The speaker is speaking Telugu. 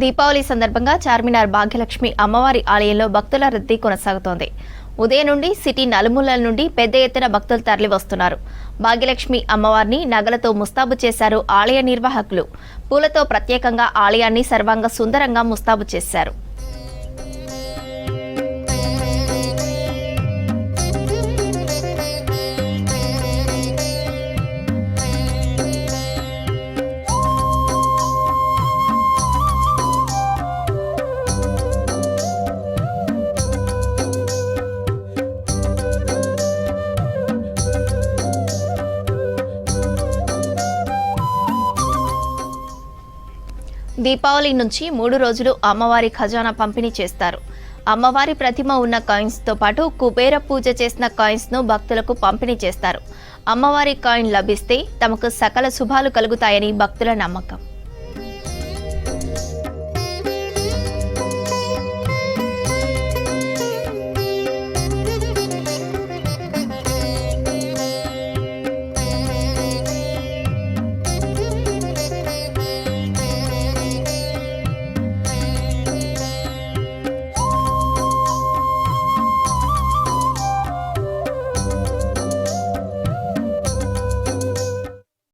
దీపావళి సందర్భంగా చార్మినార్ భాగ్యలక్ష్మి అమ్మవారి ఆలయంలో భక్తుల రద్దీ కొనసాగుతోంది. ఉదయం నుండి సిటీ నలుమూలల నుండి పెద్ద ఎత్తున భక్తులు తరలివస్తున్నారు. భాగ్యలక్ష్మి అమ్మవారిని నగలతో ముస్తాబు చేశారు ఆలయ నిర్వాహకులు. పూలతో ప్రత్యేకంగా ఆలయాన్ని సర్వాంగ సుందరంగా ముస్తాబు చేశారు. దీపావళి నుంచి 3 రోజులు అమ్మవారి ఖజానా పంపిణీ చేస్తారు. అమ్మవారి ప్రతిమ ఉన్న కాయిన్స్ తో పాటు కుబేర పూజ చేసిన కాయిన్స్ ను భక్తులకు పంపిణీ చేస్తారు. అమ్మవారి కాయిన్ లభిస్తే తమకు సకల శుభాలు కలుగుతాయని భక్తుల నమ్మకం.